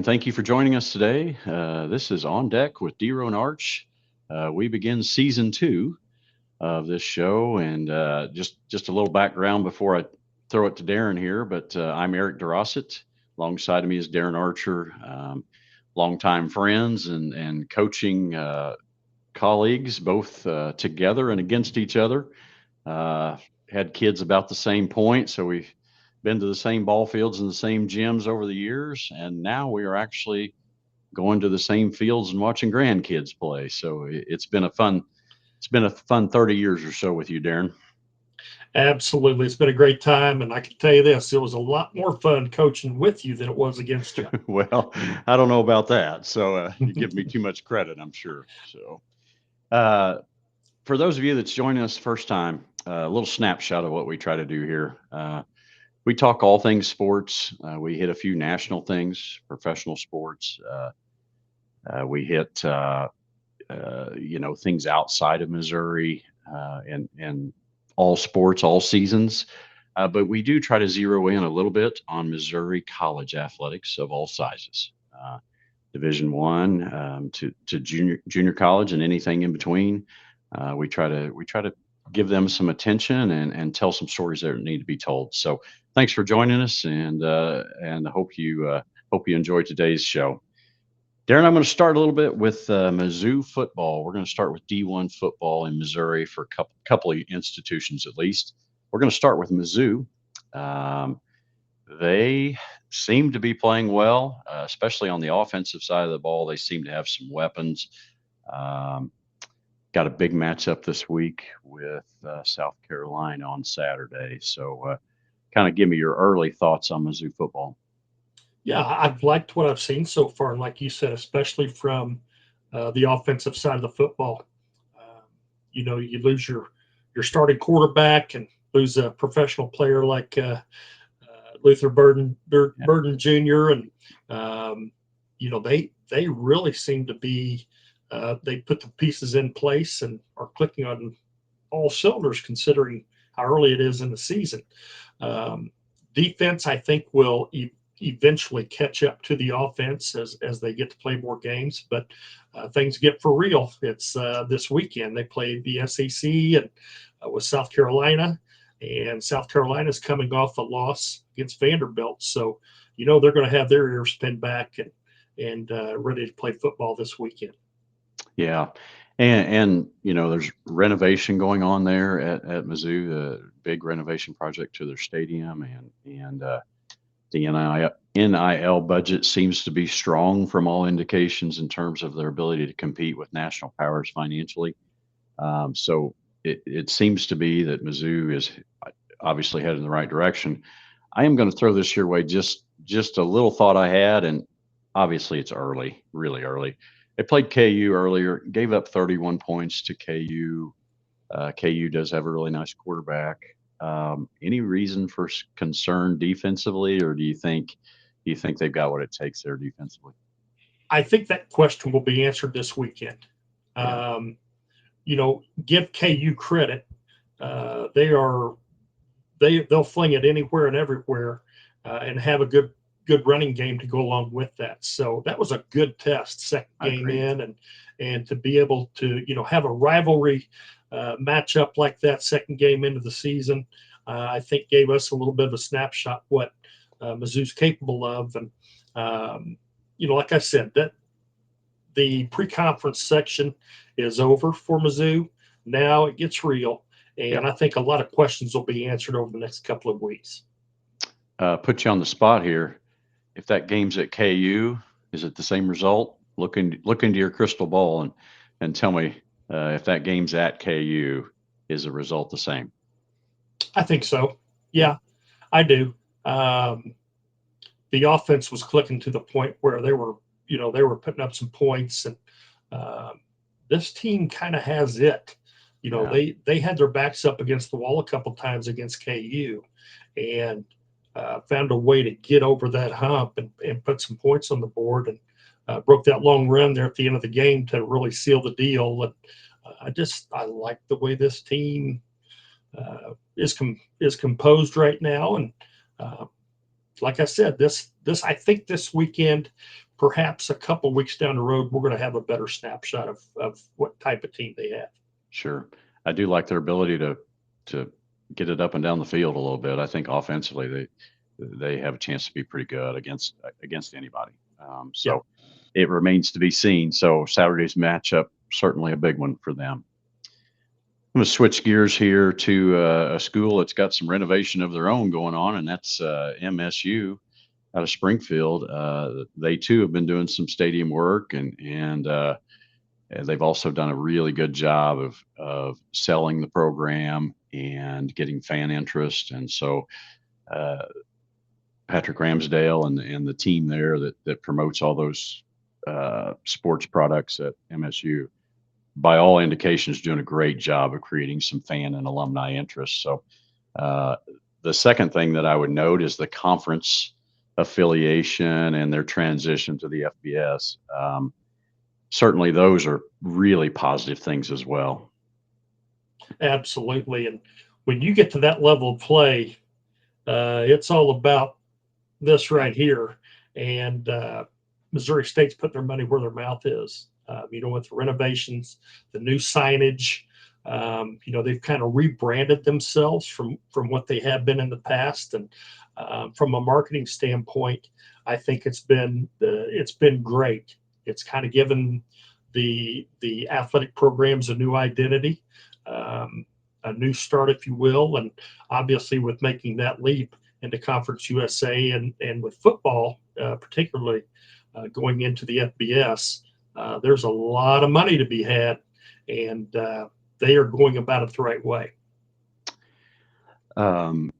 thank you for joining us today. This is On Deck with DeRo and Arch. We begin season 2 of this show, and just a little background before I throw it to Darin here. But I'm Eric DeRossett. Alongside of me is Darin Archer, longtime friends and coaching colleagues, both together and against each other. Had kids about the same point, so we've been to the same ball fields and the same gyms over the years, and now we are actually going to the same fields and watching grandkids play. So it's been a fun 30 years or so with you, Darin. Absolutely. It's been a great time. And I can tell you this, it was a lot more fun coaching with you than it was against you. Well, I don't know about that. So you give me too much credit, I'm sure. So uh, for those of you that's joining us first time, a little snapshot of what we try to do here. We talk all things sports. We hit a few national things, professional sports. We hit, things outside of Missouri and all sports, all seasons. But we do try to zero in a little bit on Missouri college athletics of all sizes, Division 1 to junior college and anything in between. We try to give them some attention and tell some stories that need to be told. So thanks for joining us, and I hope you enjoy today's show. Darin, I'm going to start a little bit with Mizzou football. We're going to start with D1 football in Missouri for a couple of institutions at least. We're going to start with Mizzou. Um, they seem to be playing well, especially on the offensive side of the ball. They seem to have some weapons. Um, got a big matchup this week with South Carolina on Saturday. So, kind of give me your early thoughts on Mizzou football. Yeah, I've liked what I've seen so far. And like you said, especially from the offensive side of the football. Um, you lose your starting quarterback and lose a professional player like Luther Yeah, Burden Jr. And they really seem to be they put the pieces in place and are clicking on all cylinders considering how early it is in the season. Um, Defense, I think, will eventually catch up to the offense as they get to play more games. But things get for real. It's this weekend. They play the SEC and with South Carolina, and South Carolina's coming off a loss against Vanderbilt. So, they're going to have their ears pinned back and ready to play football this weekend. yeah, and there's renovation going on there at Mizzou, the big renovation project to their stadium, and the NIL budget seems to be strong from all indications in terms of their ability to compete with national powers financially. So it seems to be that Mizzou is obviously headed in the right direction. I am going to throw this your way. Just a little thought I had, and obviously it's early, really early. They played KU earlier, gave up 31 points to KU. KU does have a really nice quarterback. Any reason for concern defensively, or do you think they've got what it takes there defensively? I think that question will be answered this weekend. Yeah, Um, Give KU credit. They are they'll fling it anywhere and everywhere, and have a good running game to go along with that. So that was a good test, second I game agree. in, and to be able to have a rivalry matchup like that, second game into the season, I think gave us a little bit of a snapshot what Mizzou's capable of. And like I said, that the pre-conference section is over for Mizzou. Now it gets real, Yeah. and I think a lot of questions will be answered over the next couple of weeks. Put you on the spot here. If that game's at KU, is it the same result? Look into your crystal ball and tell me if that game's at KU, is the result the same? I think so. Yeah. Yeah, I do. Um, the offense was clicking to the point where they were putting up some points, and um, this team kind of has it. Yeah. They had their backs up against the wall a couple times against KU, and found a way to get over that hump and put some points on the board, and broke that long run there at the end of the game to really seal the deal. And I like the way this team is composed right now. And uh, like I said, this I think this weekend perhaps a couple weeks down the road, we're going to have a better snapshot of what type of team they have. Sure. I do like their ability to get it up and down the field a little bit. I think offensively they have a chance to be pretty good against anybody. Yeah, So it remains to be seen. So Saturday's matchup certainly a big one for them. I'm going to switch gears here to a school that's got some renovation of their own going on, and that's MSU out of Springfield. They too have been doing some stadium work, and they've also done a really good job of selling the program and getting fan interest. And so uh, Patrick Ramsdale and the team there that promotes all those sports products at MSU, by all indications, doing a great job of creating some fan and alumni interest. So uh, the second thing that I would note is the conference affiliation and their transition to the FBS. Certainly, those are really positive things as well. absolutely. And when you get to that level of play, it's all about this right here. And Missouri State's put their money where their mouth is. With the renovations, the new signage, they've kind of rebranded themselves from what they have been in the past. And from a marketing standpoint, I think it's been great. It's kind of given the athletic programs a new identity, a new start, if you will. And obviously, with making that leap into Conference USA and with football, particularly going into the FBS, there's a lot of money to be had, and they are going about it the right way.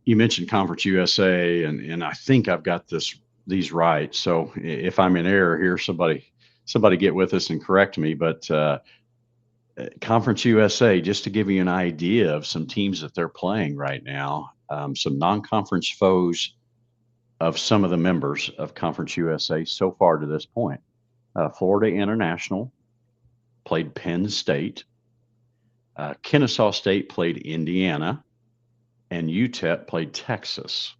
You mentioned Conference USA, and I think I've got these right. So if I'm in error here, somebody get with us and correct me. But Conference USA, just to give you an idea of some teams that they're playing right now, some non-conference foes of some of the members of Conference USA so far to this point. Florida International played Penn State. Kennesaw State played Indiana, and UTEP played Texas.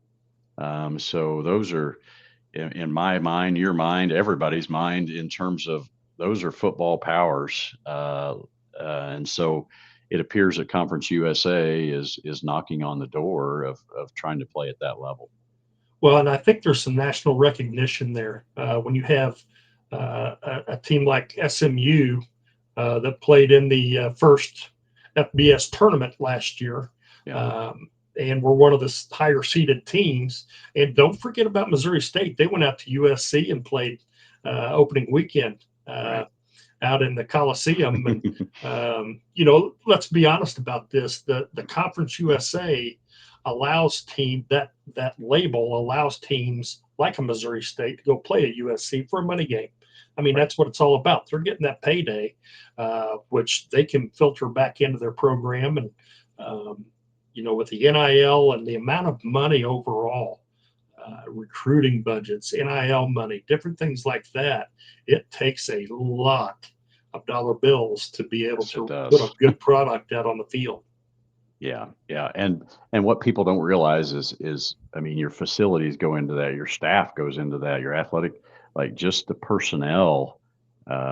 So those are, in my mind, your mind, everybody's mind, in terms of those are football powers. And so it appears that Conference USA is knocking on the door of trying to play at that level. Well, and I think there's some national recognition there when you have a team like SMU that played in the first FBS tournament last year. Yeah. And we're one of the higher seeded teams. And don't forget about Missouri State. They went out to USC and played opening weekend Right. out in the Coliseum. And, let's be honest about this. The Conference USA allows that label allows teams like a Missouri State to go play at USC for a money game. I mean, Right. that's what it's all about. They're getting that payday, which they can filter back into their program. And, with the NIL and the amount of money overall, recruiting budgets, NIL money, different things like that, it takes a lot of dollar bills to be able Yes, it to put a does. good product out on the field. Yeah, yeah, and what people don't realize is I mean, your facilities go into that, your staff goes into that, your athletic, like just the personnel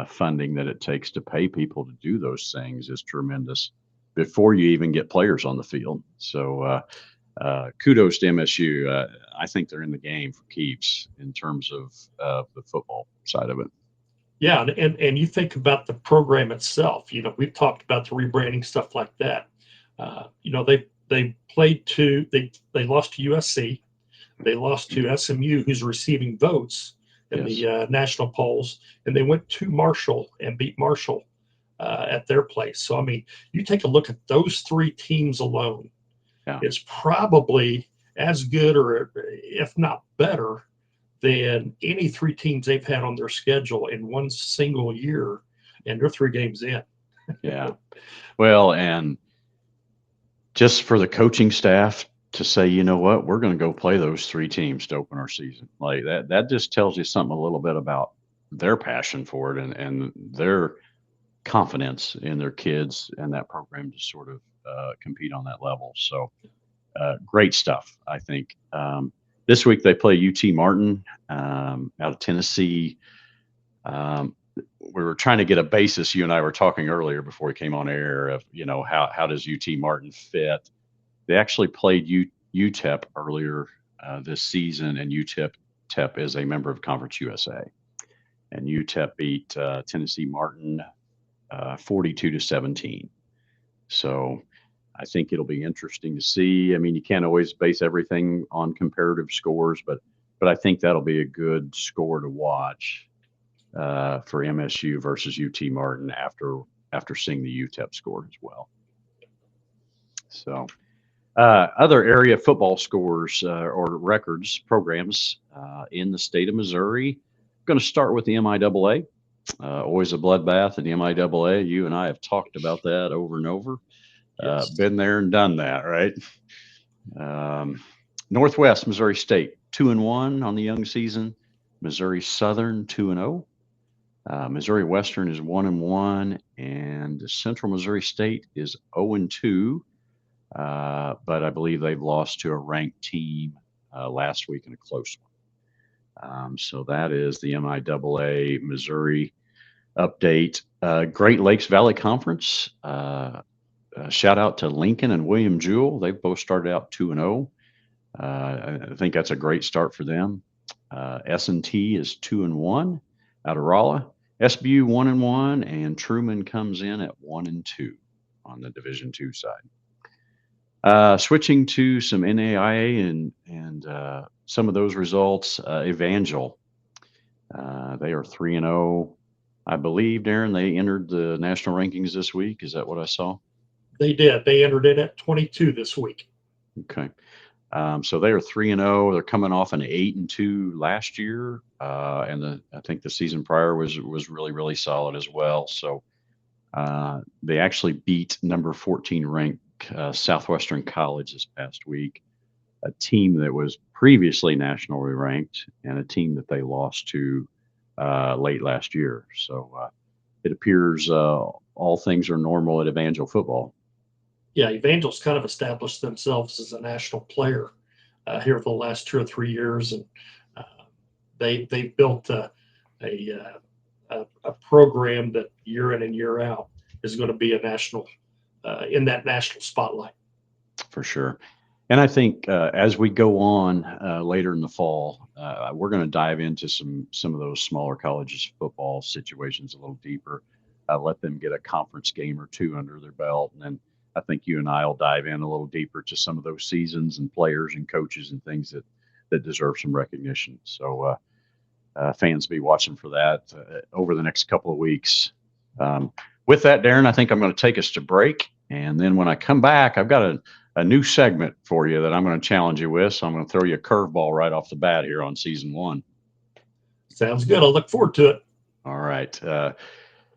funding that it takes to pay people to do those things is tremendous before you even get players on the field. So kudos to MSU. I think they're in the game for keeps in terms of the football side of it. Yeah, and you think about the program itself. We've talked about the rebranding, stuff like that. They lost to USC, they lost to SMU, who's receiving votes in Yes. the national polls, and they went to Marshall and beat Marshall at their place. So I mean, you take a look at those three teams alone, Yeah. it's probably as good, or if not better, than any three teams they've had on their schedule in one single year, and they're 3 games in. Yeah. Well, and just for the coaching staff to say, you know what, we're going to go play those three teams to open our season. Like that just tells you something a little bit about their passion for it and their confidence in their kids and that program to sort of compete on that level. So great stuff, I think. This week they play UT Martin out of Tennessee. We were trying to get a basis. You and I were talking earlier before we came on air of, how does UT Martin fit? They actually played UTEP earlier this season, and UTEP is a member of Conference USA, and UTEP beat Tennessee Martin 42-17. So I think it'll be interesting to see. I mean, you can't always base everything on comparative scores, but I think that'll be a good score to watch for MSU versus UT Martin after seeing the UTEP score as well. So other area football scores or records programs in the state of Missouri. I'm going to start with the MIAA. Always a bloodbath in the MIAA. You and I have talked about that over and over. Yes. Been there and done that, right? Northwest Missouri State 2-1 on the young season. Missouri Southern 2-0. Missouri Western is 1-1, and Central Missouri State is 0-2. But I believe they've lost to a ranked team last week in a close one. So that is the MIAA Missouri update. Great Lakes Valley Conference. Shout out to Lincoln and William Jewell. They've both started out 2-0. I think that's a great start for them. S&T is 2-1 out of Rolla. SBU 1-1, and Truman comes in at 1-2 on the Division II side. Switching to some NAIA and some of those results, Evangel. They are 3-0. I believe, Darin, they entered the national rankings this week. Is that what I saw? They did. They entered in at 22 this week. Okay. So they are 3-0. They're coming off an 8-2 last year, and I think the season prior was really, really solid as well. So they actually beat number 14 ranked Southwestern College this past week, a team that was previously nationally ranked and a team that they lost to late last year. So it appears all things are normal at Evangel football. Yeah, Evangel's kind of established themselves as a national player here for the last 2 or 3 years, and they built a program that year in and year out is going to be a national in that national spotlight. For sure. And I think as we go on later in the fall, we're going to dive into some of those smaller colleges football situations a little deeper. Let them get a conference game or two under their belt, and then I think you and I will dive in a little deeper to some of those seasons and players and coaches and things that deserve some recognition. So fans be watching for that over the next couple of weeks. With that, Darin, I think I'm going to take us to break. And then when I come back, I've got a new segment for you that I'm going to challenge you with. So I'm going to throw you a curveball right off the bat here on season 1. Sounds good. I'll look forward to it. All right.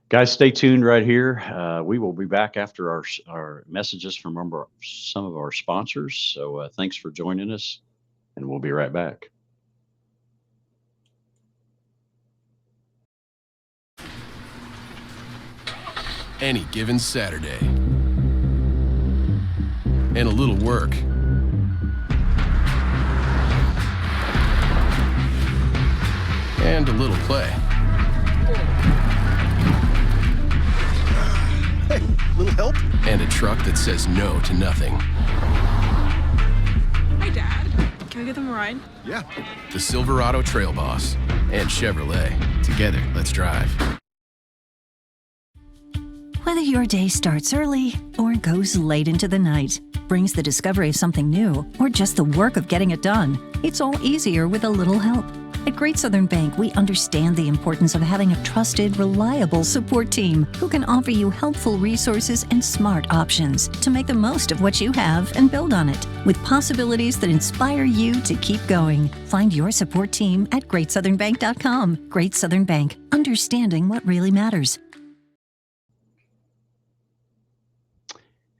Guys, stay tuned right here. We will be back after our messages from some of our sponsors. So thanks for joining us, and we'll be right back. Any given Saturday. And a little work. And a little play. Hey, little help? And a truck that says no to nothing. Hi, Dad. Can I give them a ride? Yeah. The Silverado Trail Boss and Chevrolet. Together, let's drive. Whether your day starts early or goes late into the night, brings the discovery of something new, or just the work of getting it done, it's all easier with a little help. At Great Southern Bank, we understand the importance of having a trusted, reliable support team who can offer you helpful resources and smart options to make the most of what you have and build on it, with possibilities that inspire you to keep going. Find your support team at GreatSouthernBank.com. Great Southern Bank, understanding what really matters.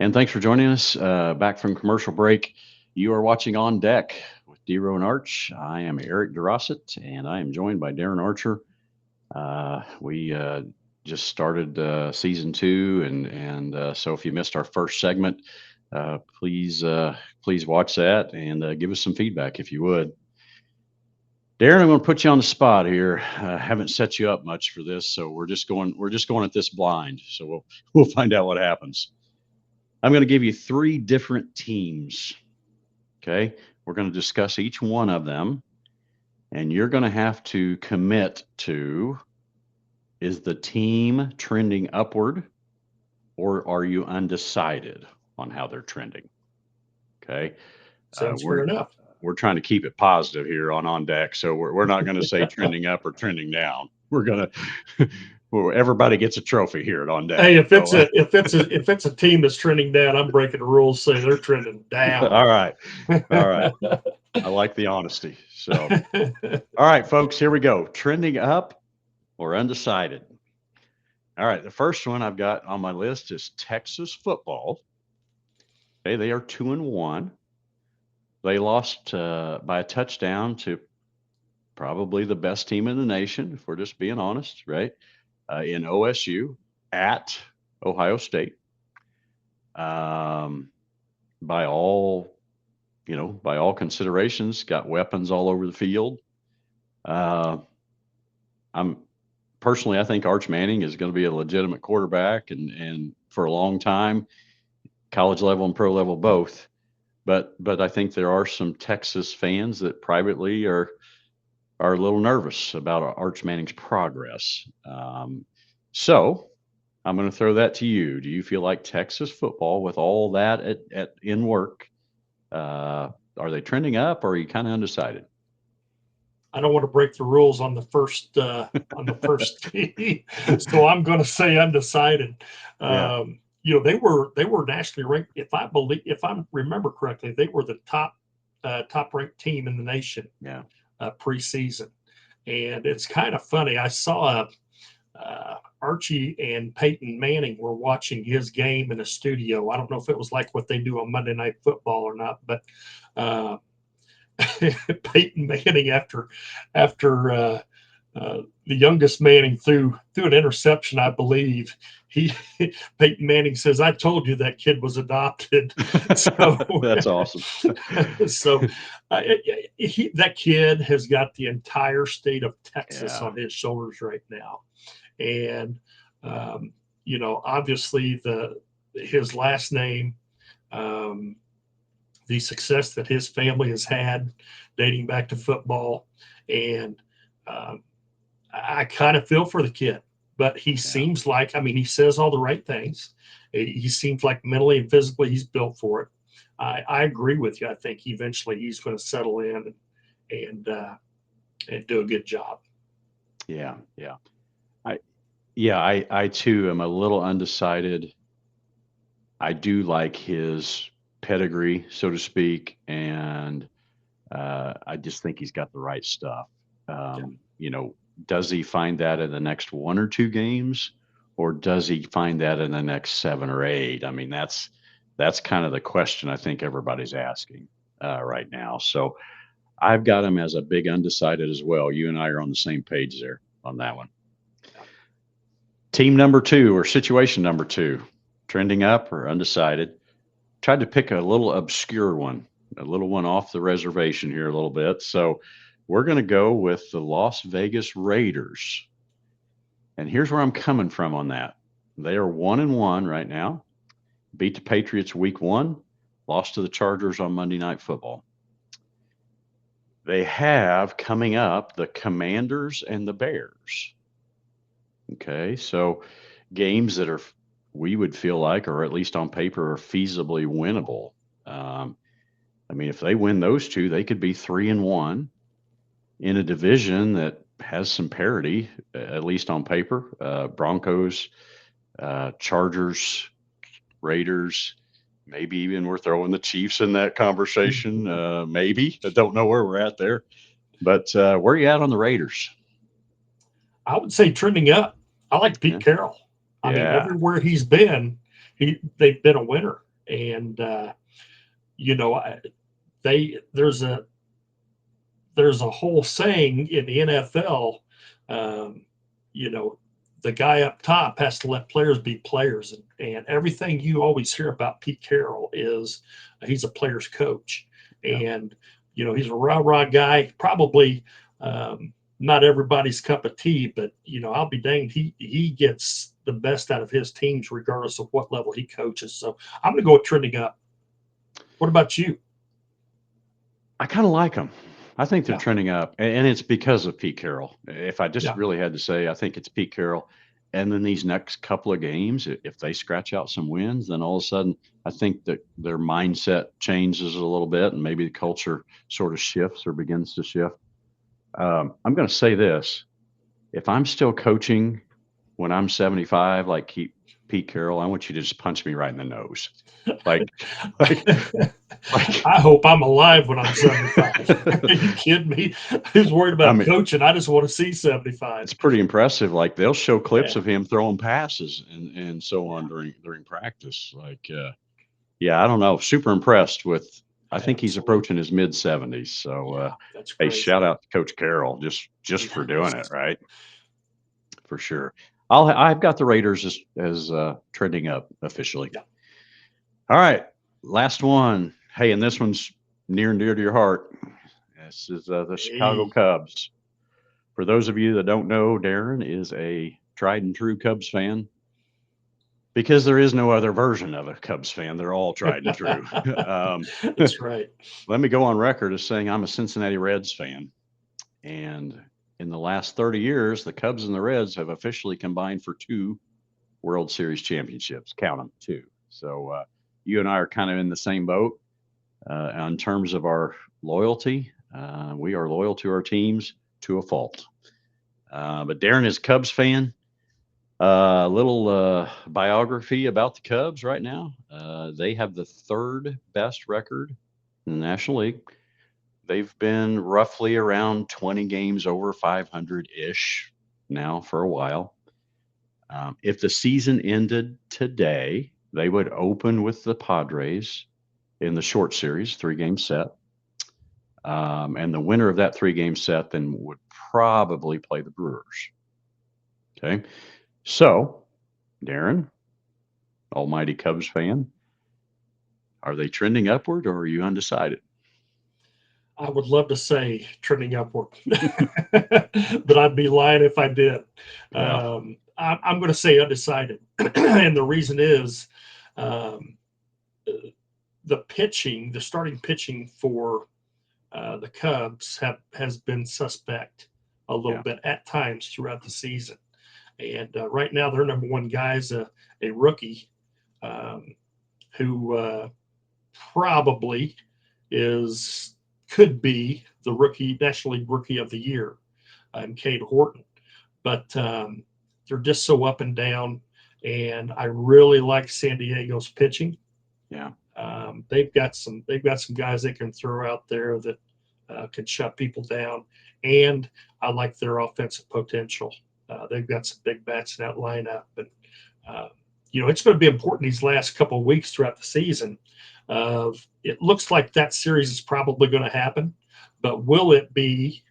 And thanks for joining us back from commercial break. You are watching On Deck with DeRo and Arch. I am Eric DeRossett, and I am joined by Darin Archer. We just started season 2, and so if you missed our first segment, please watch that and give us some feedback if you would. Darren, I'm going to put you on the spot here. Haven't set you up much for this, so we're just going at this blind. So we'll find out what happens. I'm going to give you 3 different teams. Okay, we're going to discuss each one of them, and you're going to have to commit to: is the team trending upward, or are you undecided on how they're trending? Okay, Sounds fair enough. we're trying to keep it positive here on deck. So we're not going to say trending up or trending down. We're going to, well, everybody gets a trophy here at on deck. Hey, if it's a team that's trending down, I'm breaking the rules. Say they're trending down. All right. I like the honesty. So, all right, folks, here we go. Trending up or undecided. All right. The first one I've got on my list is Texas football. Okay. They are 2-1. They lost by a touchdown to probably the best team in the nation, if we're just being honest, right? In OSU at Ohio State. By all considerations, got weapons all over the field. I think Arch Manning is going to be a legitimate quarterback, and for a long time, college level and pro level both. But I think there are some Texas fans that privately are a little nervous about Arch Manning's progress. So I'm going to throw that to you. Do you feel like Texas football, with all that in work, are they trending up, or are you kind of undecided? I don't want to break the rules on the first tee, so I'm going to say undecided. Yeah. They were nationally ranked. If I remember correctly, they were the top ranked team in the nation. Yeah. Preseason, and it's kind of funny. I saw Archie and Peyton Manning were watching his game in a studio. I don't know if it was like what they do on Monday Night Football or not, but Peyton Manning, after the youngest Manning threw an interception, I believe. Peyton Manning says, "I told you that kid was adopted." So that's awesome. So that kid has got the entire state of Texas on his shoulders right now, and obviously his last name, the success that his family has had dating back to football, and I kind of feel for the kid. But he seems like, he says all the right things. He seems like mentally and physically he's built for it. I agree with you. I think eventually he's going to settle in and do a good job. Yeah. I too am a little undecided. I do like his pedigree, so to speak, and I just think he's got the right stuff. Does he find that in the next 1 or 2 games, or does he find that in the next 7 or 8? That's kind of the question I think everybody's asking right now. So I've got him as a big undecided as well. You and I are on the same page there on that one. Team number 2, or situation number 2, trending up or undecided. Tried to pick a little obscure one, a little one off the reservation here a little bit. So we're going to go with the Las Vegas Raiders. And here's where I'm coming from on that. They are 1-1 right now. Beat the Patriots week 1, lost to the Chargers on Monday Night Football. They have coming up the Commanders and the Bears. Okay, so games that we would feel like, or at least on paper, are feasibly winnable. If they win those 2, they could be 3-1 in a division that has some parity, at least on paper. Broncos, Chargers, Raiders, maybe even we're throwing the Chiefs in that conversation. Maybe. I don't know where we're at there. But where are you at on the Raiders? I would say trending up. I like Pete Carroll. Everywhere he's been, they've been a winner. And, there's a whole saying in the NFL, the guy up top has to let players be players. And everything you always hear about Pete Carroll is he's a player's coach. And, he's a rah-rah guy, probably not everybody's cup of tea, but I'll be danged. He gets the best out of his teams regardless of what level he coaches. So I'm going to go with trending up. What about you? I kind of like them. I think they're Yeah. trending up, and it's because of Pete Carroll. If I just Yeah. really had to say, I think it's Pete Carroll. And then these next couple of games, if they scratch out some wins, then all of a sudden, I think that their mindset changes a little bit, and maybe the culture sort of shifts or begins to shift. I'm going to say this: if I'm still coaching when I'm 75, like Pete Carroll, I want you to just punch me right in the nose, like, like, like. I hope I'm alive when I'm 75. Are you kidding me? Who's worried I about mean, coaching? I just want to see 75. it's pretty impressive. Like they'll show clips Yeah. of him throwing passes and so on during practice. Like, yeah, I don't know. Super impressed with. I think he's Absolutely. approaching his mid 70s. So, Yeah, that's hey, crazy. shout out to Coach Carroll just for doing it, Yes. right? For sure. I've got the Raiders as trending up officially. Yeah. All right, last one. Hey, and this one's near and dear to your heart. This is the Chicago Hey. Cubs. For those of you that don't know, Darren is a tried and true Cubs fan because there is no other version of a Cubs fan. They're all tried and true. That's right. Let me go on record as saying I'm a Cincinnati Reds fan. And in the last 30 years, the Cubs and the Reds have officially combined for 2 World Series championships. Count them, 2. So you and I are kind of in the same boat in terms of our loyalty. We are loyal to our teams to a fault. But Darren is a Cubs fan. A little biography about the Cubs right now. They have the 3rd best record in the National League. They've been roughly around 20 games over 500-ish now for a while. If the season ended today, they would open with the Padres in the short series, 3-game set. And the winner of that 3-game set then would probably play the Brewers. Okay. So, Darren, almighty Cubs fan, are they trending upward or are you undecided? I would love to say trending upward, but I'd be lying if I did. Yeah. I'm going to say undecided. And the reason is um, the starting pitching for the Cubs has been suspect a little bit at times throughout the season. And right now, their number one guy is a rookie who probably could be the National League Rookie of the Year, Cade Horton. But they're just so up and down. And I really like San Diego's pitching. Yeah. They've got some guys they can throw out there that can shut people down. And I like their offensive potential. They've got some big bats in that lineup. And, it's going to be important these last couple of weeks throughout the season. It looks like that series is probably going to happen, but will it be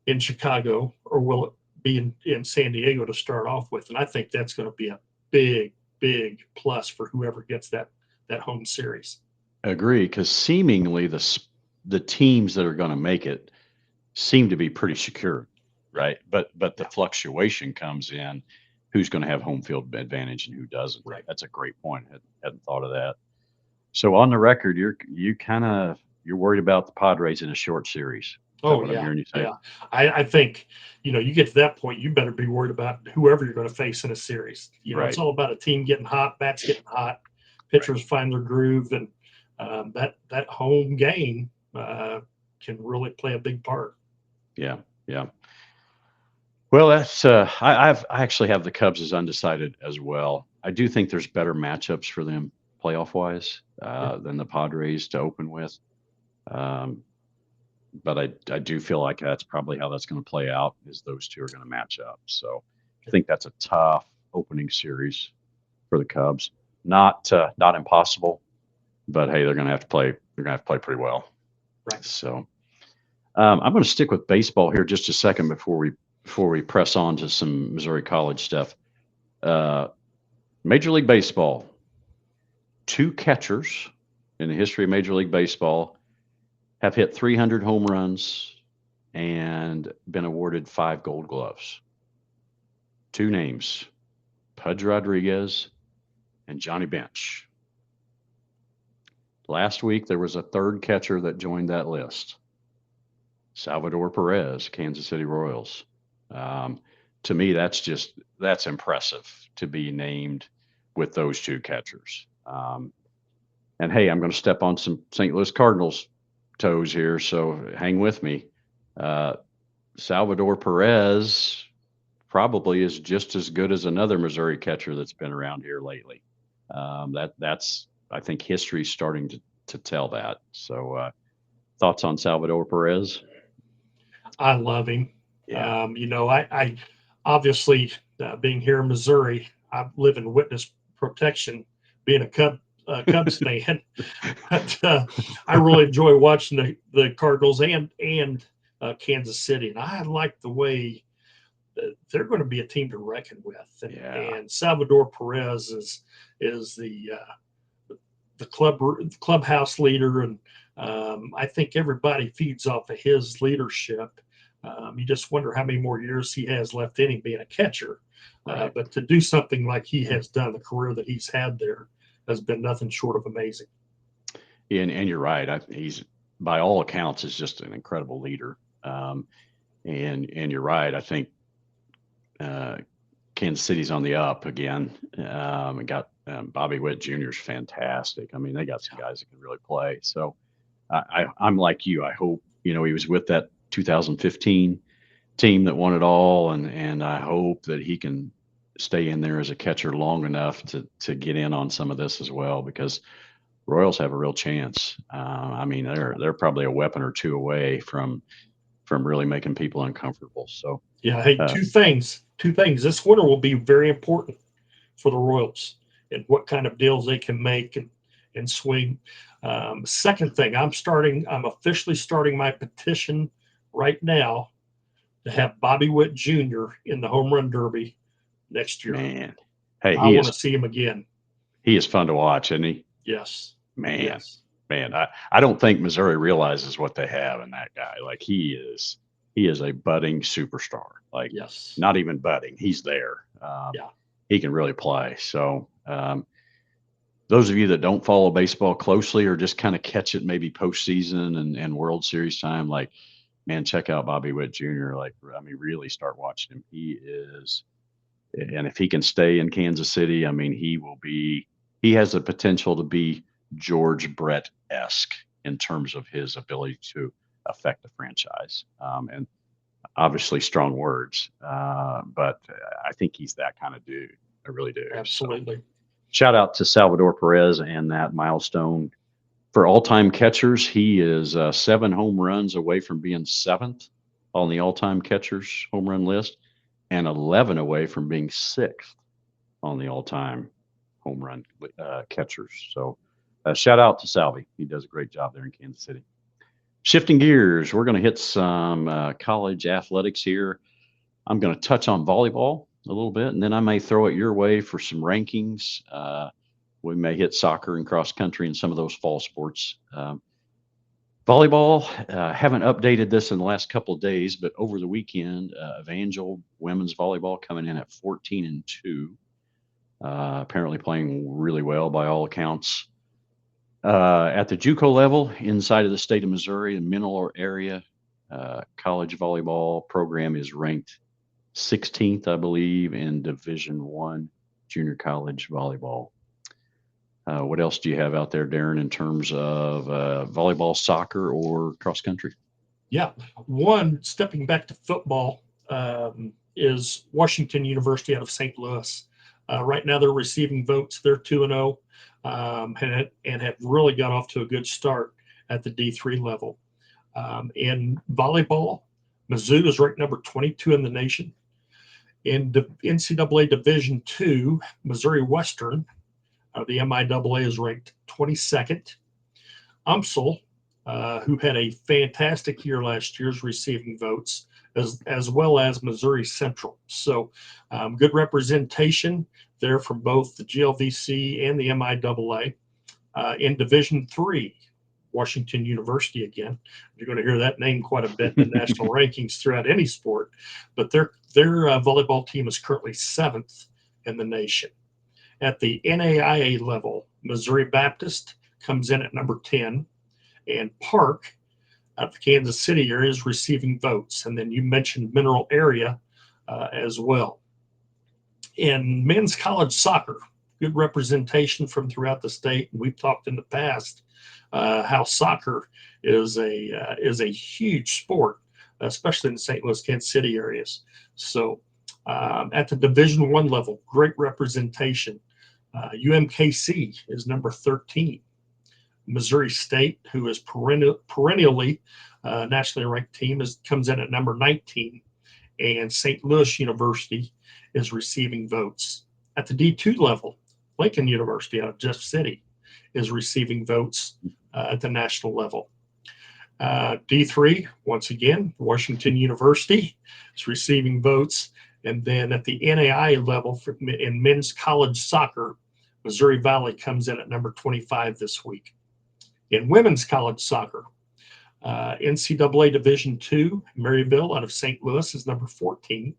in Chicago or will it be in San Diego to start off with? And I think that's going to be a big, big plus for whoever gets that home series. Agree, because seemingly the teams that are going to make it seem to be pretty secure, right? But the fluctuation comes in who's going to have home field advantage and who doesn't. Right. That's a great point. I hadn't thought of that. So on the record, you're worried about the Padres in a short series. Is that what I'm hearing you say? Yeah. I think, you get to that point, you better be worried about whoever you're going to face in a series. Right. It's all about a team getting hot, bats getting hot, pitchers find their groove, and that home game can really play a big part. Yeah. Well, that's I actually have the Cubs as undecided as well. I do think there's better matchups for them playoff wise than the Padres to open with. But I do feel like that's probably how that's going to play out is those two are going to match up. So I think that's a tough opening series for the Cubs. Not impossible, but hey, they're going to have to play. They're going to have to play pretty well. Right. So I'm going to stick with baseball here just a second before we press on to some Missouri College stuff. Major League Baseball. 2 catchers in the history of Major League Baseball have hit 300 home runs and been awarded 5 Gold Gloves. 2 names, Pudge Rodriguez and Johnny Bench. Last week, there was a 3rd catcher that joined that list, Salvador Perez, Kansas City Royals. To me, that's impressive to be named with those 2 catchers. And hey, I'm going to step on some St. Louis Cardinals toes here, so hang with me. Salvador Perez probably is just as good as another Missouri catcher that's been around here lately. That's I think history's starting to tell that. So thoughts on Salvador Perez? I love him. Yeah. I obviously, being here in Missouri, I live in witness protection, being a Cubs fan. But I really enjoy watching the Cardinals and Kansas City, and I like the way they're going to be a team to reckon with. And Salvador Perez is the clubhouse leader, and I think everybody feeds off of his leadership. You just wonder how many more years he has left in him being a catcher. Right. But to do something like he has done, the career that he's had there has been nothing short of amazing. And you're right. He's, by all accounts, is just an incredible leader. And you're right. I think Kansas City's on the up again. And got Bobby Witt Jr. is fantastic. I mean, they got some guys that can really play. So I'm like you. I hope, he was with that 2015 team that won it all, and I hope that he can stay in there as a catcher long enough to get in on some of this as well, because Royals have a real chance. I mean, they're probably a weapon or 2 away from really making people uncomfortable. So yeah, hey, 2 things. This winter will be very important for the Royals and what kind of deals they can make and swing. Second thing, I'm officially starting my petition right now to have Bobby Witt Jr. in the home run derby next year. Man, hey, I want to see him again. He is fun to watch, isn't he? Yes. Man, yes. Man, I don't think Missouri realizes what they have in that guy. Like he is a budding superstar. Like yes. Not even budding, he's there. He can really play. So those of you that don't follow baseball closely or just kind of catch it maybe postseason and World Series time, like, man, check out Bobby Witt Jr. Like, I mean, really start watching him. He is, and if he can stay in Kansas City, I mean, he has the potential to be George Brett-esque in terms of his ability to affect the franchise. And obviously strong words, but I think he's that kind of dude. I really do. Absolutely. So, shout out to Salvador Perez and that milestone. For all-time catchers, he is 7 home runs away from being 7th on the all-time catchers home run list, and 11 away from being 6th on the all-time home run catchers. So shout out to Salvi. He does a great job there in Kansas City. Shifting gears, we're going to hit some college athletics here. I'm going to touch on volleyball a little bit, and then I may throw it your way for some rankings. We may hit soccer and cross country and some of those fall sports. Volleyball, haven't updated this in the last couple of days, but over the weekend, Evangel women's volleyball coming in at 14-2. Apparently playing really well by all accounts. At the JUCO level, inside of the state of Missouri, the Mineral area college volleyball program is ranked 16th, I believe, in Division I junior college volleyball. What else do you have out there, Darin, in terms of volleyball, soccer, or cross country? Yeah. One, stepping back to football, is Washington University out of St. Louis. Right now they're receiving votes. They're 2-0 and have really got off to a good start at the D3 level. In volleyball, Mizzou is ranked number 22 in the nation. In NCAA Division II, Missouri Western, the MIAA, is ranked 22nd. UMSL, who had a fantastic year last year, is receiving votes, as well as Missouri Central. So good representation there from both the GLVC and the MIAA. In Division III, Washington University again. You're going to hear that name quite a bit in the national rankings throughout any sport, but their volleyball team is currently 7th in the nation. At the NAIA level, Missouri Baptist comes in at number 10, and Park out of the Kansas City area is receiving votes. And then you mentioned Mineral area as well. In men's college soccer, good representation from throughout the state. And we've talked in the past how soccer is a huge sport, especially in the St. Louis, Kansas City areas. So at the Division I level, great representation. UMKC is number 13. Missouri State, who is perennially nationally ranked team, comes in at number 19. And St. Louis University is receiving votes. At the D2 level, Lincoln University out of Jeff City is receiving votes at the national level. D3, once again, Washington University is receiving votes. And then at the NAIA level in men's college soccer, Missouri Valley comes in at number 25 this week. In women's college soccer, NCAA Division II, Maryville out of St. Louis is number 14.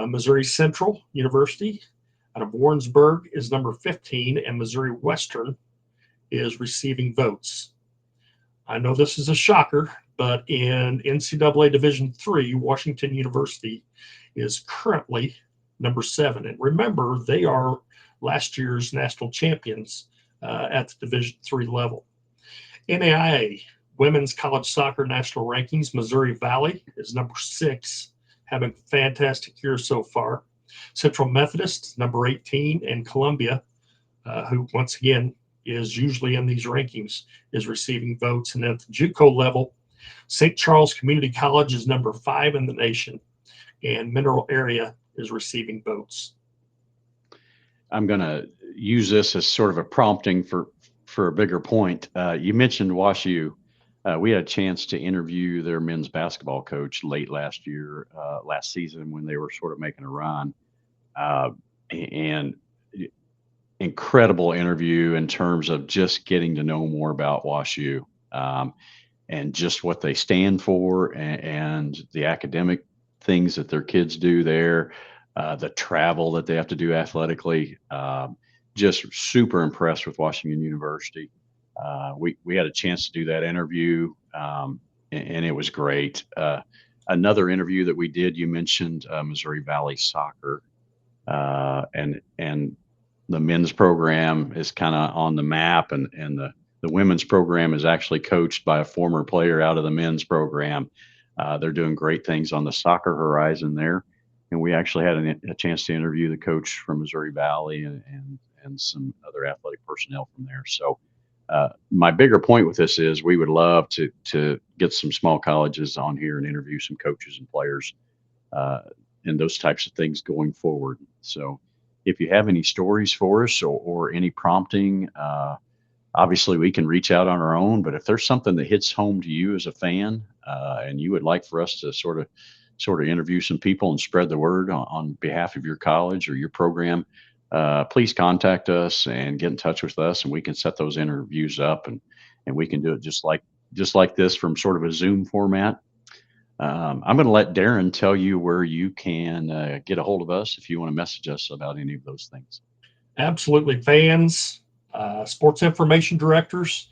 Missouri Central University out of Warrensburg is number 15, and Missouri Western is receiving votes. I know this is a shocker, but in NCAA Division III, Washington University is currently number 7. And remember, they are last year's national champions at the Division III level. NAIA Women's College Soccer National Rankings, Missouri Valley is number 6, having a fantastic year so far. Central Methodist, number 18, and Columbia, who once again is usually in these rankings, is receiving votes. And at the JUCO level, St. Charles Community College is number 5 in the nation, and Mineral area is receiving votes. I'm going to use this as sort of a prompting for a bigger point. You mentioned WashU. We had a chance to interview their men's basketball coach late last season when they were sort of making a run. And incredible interview in terms of just getting to know more about WashU and just what they stand for and the academic things that their kids do there, the travel that they have to do athletically. Just super impressed with Washington University. We had a chance to do that interview, and it was great. Another interview that we did, you mentioned Missouri Valley Soccer, and the men's program is kind of on the map, and the women's program is actually coached by a former player out of the men's program. They're doing great things on the soccer horizon there, and we actually had a chance to interview the coach from Missouri Valley and some other athletic personnel from there. So my bigger point with this is we would love to get some small colleges on here and interview some coaches and players and those types of things going forward. So if you have any stories for us or any prompting, obviously we can reach out on our own, but if there's something that hits home to you as a fan and you would like for us to sort of interview some people and spread the word on behalf of your college or your program, please contact us and get in touch with us, and we can set those interviews up and we can do it just like this from sort of a Zoom format. I'm going to let Darin tell you where you can get a hold of us if you want to message us about any of those things. Absolutely. Fans, sports information directors,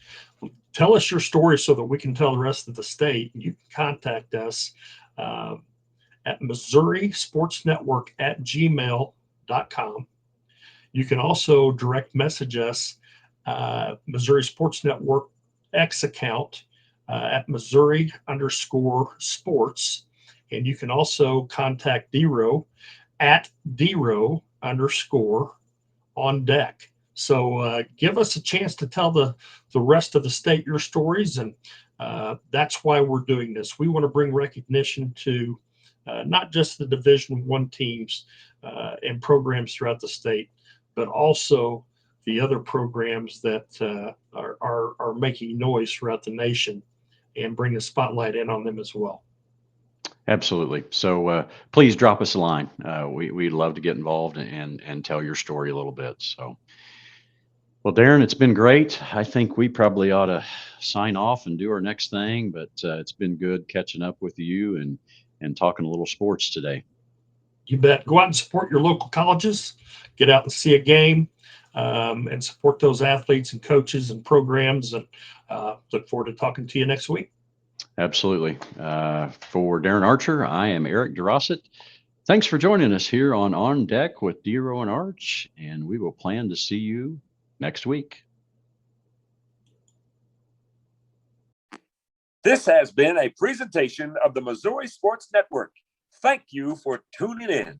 tell us your story so that we can tell the rest of the state. You can contact us at Missouri Sports Network at gmail.com. You can also direct message us, Missouri Sports Network X account at Missouri_sports. And you can also contact DeRo at DeRo_on deck. So give us a chance to tell the rest of the state your stories. And that's why we're doing this. We want to bring recognition to not just the Division I teams and programs throughout the state, but also the other programs that are making noise throughout the nation, and bring the spotlight in on them as well. Absolutely. So please drop us a line. We'd love to get involved and tell your story a little bit. So Well, Darren, it's been great. I think we probably ought to sign off and do our next thing, but it's been good catching up with you and talking a little sports today. You bet. Go out and support your local colleges. Get out and see a game, and support those athletes and coaches and programs. And look forward to talking to you next week. Absolutely. For Darren Archer, I am Eric DeRossett. Thanks for joining us here on Deck with DeRo and Arch, and we will plan to see you next week. This has been a presentation of the Missouri Sports Network. Thank you for tuning in.